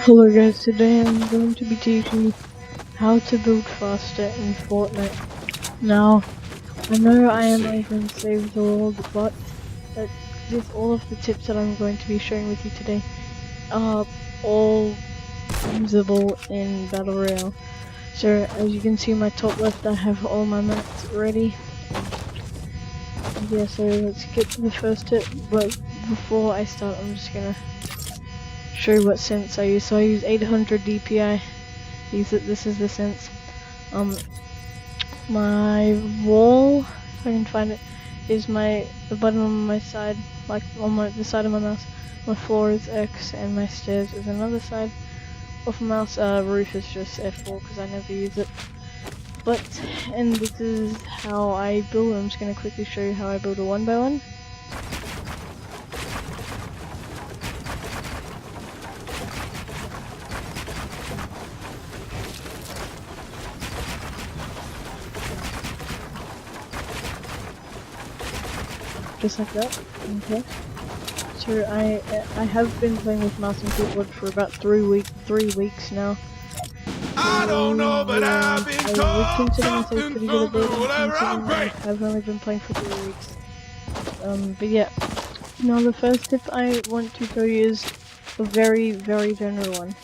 Hello guys, today I'm going to be teaching you how to build faster in Fortnite. Now, I know I am even Save the World, but with all of the tips that I'm going to be sharing with you today are all usable in Battle Royale. So, as you can see in my top left, I have all my maps ready. And yeah, so let's get to the first tip, but before I start, I'm just gonna show you what sense I use. So I use 800 DPI. This is the sense. My wall, if I can find it, is the button on my side, like on the side of my mouse. My floor is X, and my stairs is another side of my mouse. Roof is just F4 because I never use it. And this is how I build. I'm just gonna quickly show you how I build a 1x1. Just like that. Okay. So I have been playing with mouse and keyboard for about 3 weeks now. I don't know, but I've been I would consider myself pretty good at building, whatever I considering pray. I've only been playing for 3 weeks. But yeah. Now the first tip I want to show you is a very, very general one.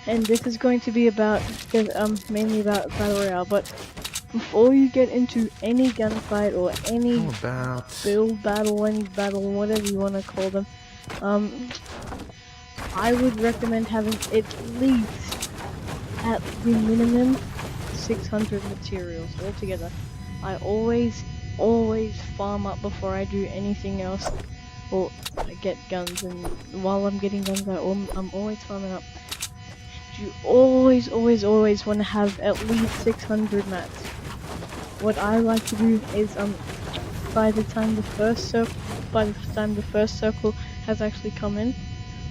And this is going to be mainly about Battle Royale, but before you get into any gunfight or any build battle, any battle, whatever you want to call them, I would recommend having at the minimum 600 materials altogether. I always farm up before I do anything else, or I get guns, and while I'm getting guns I'm always farming up. You always want to have at least 600 mats. What I like to do is by the time the first circle has actually come in,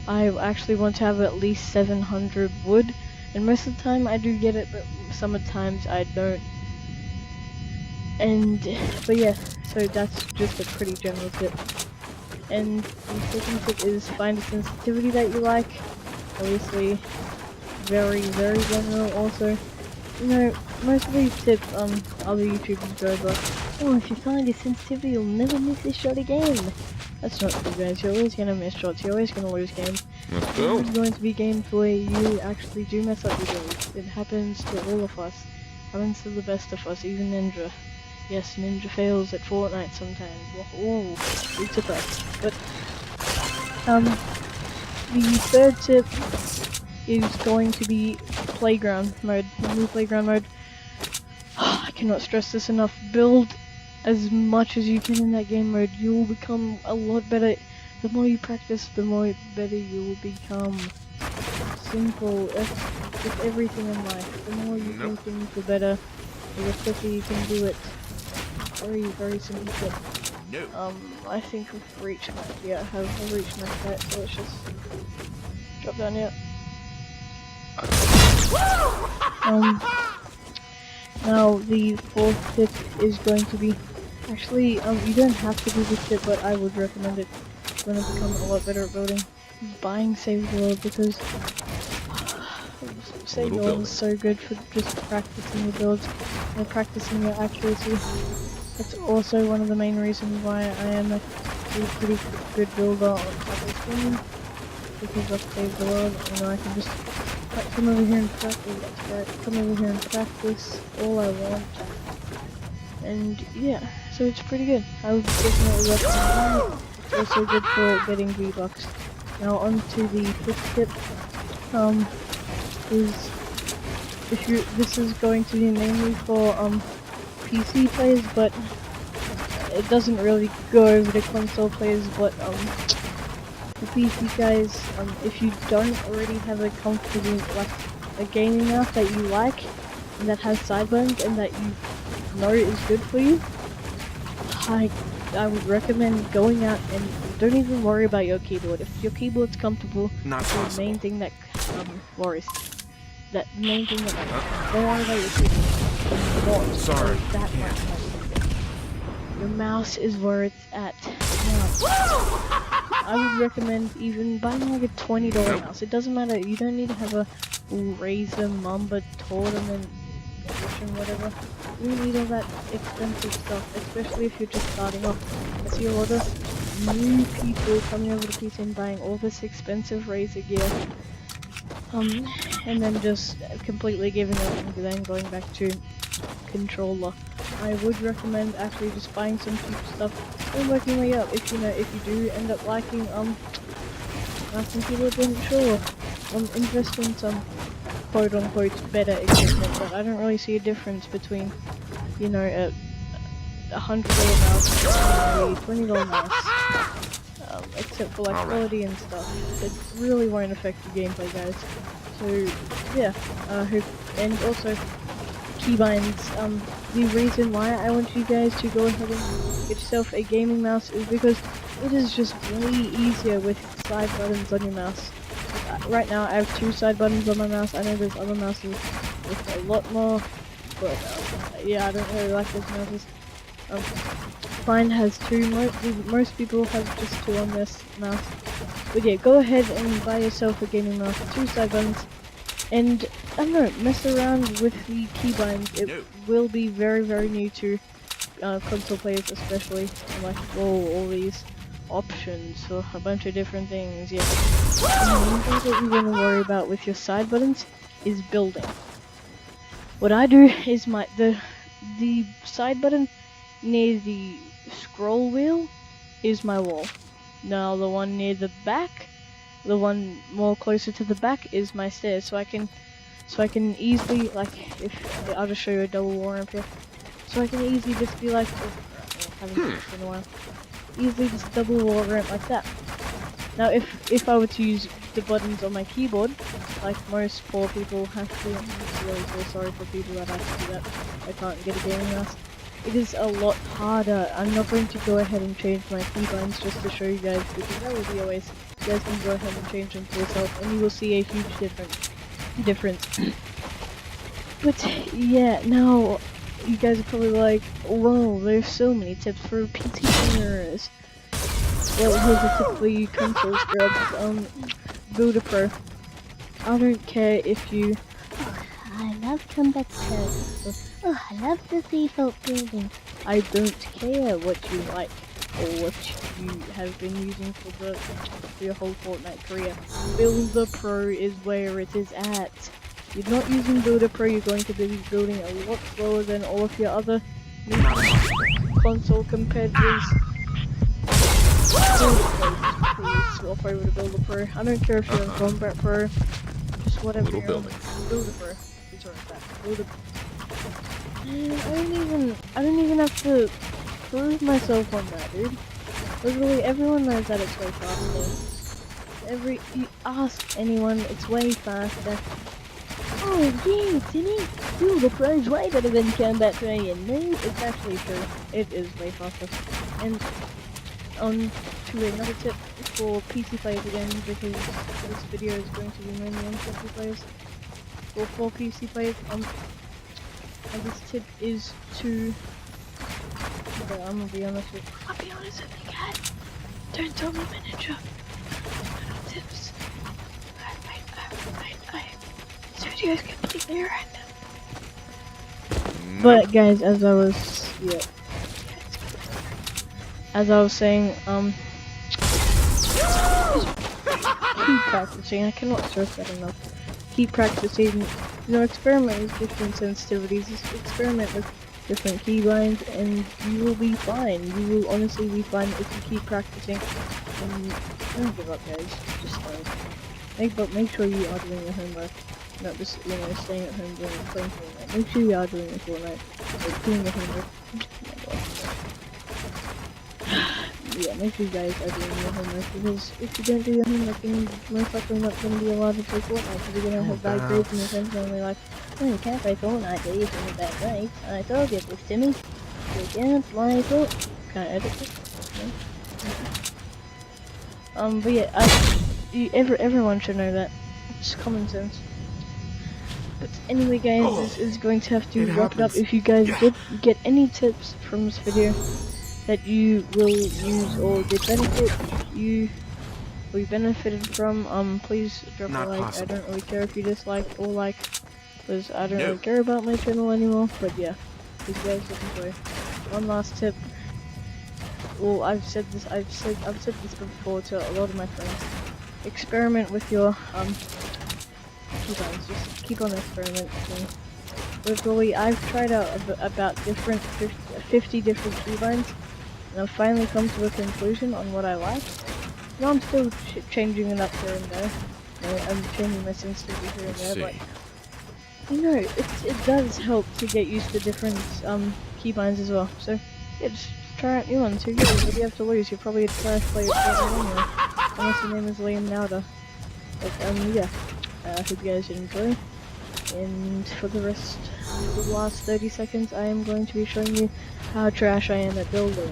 I actually want to have at least 700 wood, and most of the time I do get it, but some of the times I don't. But yeah, so that's just a pretty general tip. And the second tip is find a sensitivity that you like. Obviously, very general. Also, you know, most of these tips other YouTubers go like, oh, if you find a sensitivity, you'll never miss a shot again. That's not true, guys. You're always gonna miss shots. You're always gonna lose games. There's going to be games where you actually do mess up your builds. It happens to all of us. Happens to the best of us, even Ninja. Yes, Ninja fails at Fortnite sometimes. Ooh, it's a bust. But the third tip is going to be playground mode. New playground mode. I cannot stress this enough. Build as much as you can in that game mode. You will become a lot better. The more you practice, the more better you will become. Simple. With everything in life. The more you do things, the better. The quicker you can do it. Very simple tip. I think we've reached I've reached my height, so let's just drop down here. Now the fourth tip is going to be, actually, you don't have to do this tip, but I would recommend it. It's going to become a lot better at building. Buying Save the World, because Save the World is so good for just practicing your builds and practicing your accuracy. That's also one of the main reasons why I am a pretty good builder on public gaming, because of Save the World. You know, I can just come over here and practice all I want. And yeah, so it's pretty good. I would definitely recommend it. It's also good for getting V-Bucks. Now on to the fifth tip. This is going to be mainly for PC players, but it doesn't really go over to console players. But the PC guys, if you don't already have a comfortable, like a gaming mouse that you like and that has sideburns and that you know is good for you, I would recommend going out and don't even worry about your keyboard. If your keyboard's comfortable, that's the main thing that worries. That main thing that matters. Don't worry about your keyboard. That much. Your mouse is where it's at. I would recommend even buying like a $20 mouse. It doesn't matter, you don't need to have a Razer Mamba Tournament edition, whatever. You don't need all that expensive stuff, especially if you're just starting off. I see a lot of new people coming over to PC and buying all this expensive Razer gear. And then just completely giving up and then going back to controller. I would recommend actually just buying some cheap stuff and working way up. If you do end up liking some people didn't sure. Invest in some quote unquote better equipment, but I don't really see a difference between, you know, a $100 mouse and a $20 mouse. Except for like quality and stuff. It really won't affect the gameplay, guys. So yeah, and also keybinds. The reason why I want you guys to go ahead and get yourself a gaming mouse is because it is just way easier with side buttons on your mouse. Right now I have 2 side buttons on my mouse. I know there's other mouses with a lot more, but yeah, I don't really like those mouses. Mine has 2, most people have just 2 on this mouse. But yeah, go ahead and buy yourself a gaming mouse with 2 side buttons. And, I don't know, mess around with the keybinds. It will be very, very new to console players especially. Like, whoa, all these options for a bunch of different things, yeah. And the main thing that you're going to worry about with your side buttons is building. What I do is the side button near the scroll wheel is my wall. Now the one near the back, the one more closer to the back is my stairs. So I can easily, like, if I'll just show you a double wall ramp here. So I can easily just be like, I haven't done this in a while. Easily just double wall ramp like that. Now if I were to use the buttons on my keyboard, like most poor people have to, I'm really so sorry for people that have to do that. I can't get a gaming mouse. It is a lot harder. I'm not going to go ahead and change my keybinds just to show you guys, because that will be a waste. You guys can go ahead and change them for yourself and you will see a huge difference. But yeah, now you guys are probably like, whoa, there's so many tips for PC gamers. Well, here's a tip for you console scrubs. Builder Pro. I don't care if you... I love combat code. Oh, I love the default building. I don't care what you like or what you have been using for your whole Fortnite career. Builder Pro is where it is at. You're not using Builder Pro, you're going to be building a lot slower than all of your other console competitors. Please swap over to Builder Pro. I don't care if you're in Combat Pro, just whatever you're on. Builder Pro. Builder Pro. Man, I don't even have to prove myself on that, dude. Literally everyone knows that it's way faster. You ask anyone, it's way faster. Oh yeah, Timmy, Builder Pro is way better than Combat Pro, and no, it's actually true. It is way faster. And on to another tip for PC players again, because this video is going to be mainly on PC players. Or for PC players, and this tip is to... Okay, I'm gonna be honest with you. I'll be honest with you guys. Don't tell me manager. Little tips. This video is completely random. But guys, as I was saying, keep practicing. I cannot stress that enough. Keep practicing. You know, experiment with different sensitivities. Just experiment with different keybinds, and you will be fine. You will honestly be fine if you keep practicing. And don't give up, guys. Just make sure you are doing your homework. Not just, you know, staying at home playing Fortnite. Make sure you are doing your Fortnite. Like, doing your homework. Yeah, make sure you guys are doing your homework, because if you don't do your homework, then you're most likely not going to be allowed to play Fortnite, because you're going to have bad grades and your friends are going to be like, oh, you can't play Fortnite, do you? You're with bad grades. I told you this, Timmy. You can't play Fortnite. Can I edit this? No? But yeah, everyone should know that. It's common sense. But anyway, guys, this is going to have to wrap it up. If you guys did get any tips from this video, that you will use or the benefit you benefited from, please drop a Not like. possible. I don't really care if you dislike or like, because I don't No. really care about my channel anymore. But yeah, if you guys enjoy. One last tip. Well, I've said this before to a lot of my friends. Experiment with your keybinds. Just keep on experimenting. Literally, I've tried out about 50 different keybinds, and I've finally come to a conclusion on what I like. Now I'm still changing it up here and there. I'm changing my sensitivity here and there, but you know, it does help to get used to different keybinds as well. So yeah, just try out new ones. Who knows? What do you have to lose? You're probably a trash player anyway, unless your name is Liam Nowder. But yeah, I hope you guys did enjoy. And for the last 30 seconds, I am going to be showing you how trash I am at building.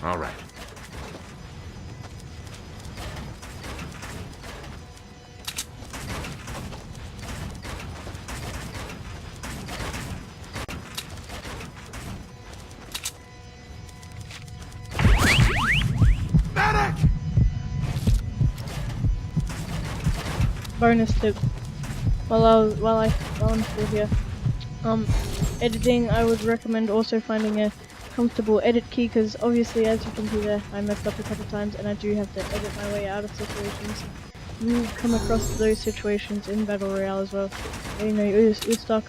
All right. Medic! Bonus tip. While I'm still here, editing, I would recommend also finding a comfortable edit key, because obviously, as you can see there, I messed up a couple times and I do have to edit my way out of situations. You come across those situations in Battle Royale as well. You know, you're stuck,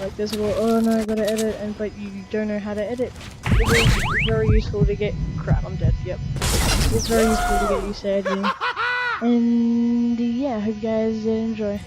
like there's a little, oh no, I gotta edit, but you don't know how to edit. It is very useful to get, crap, I'm dead, yep. It's very useful to get used to editing. And yeah, I hope you guys did enjoy.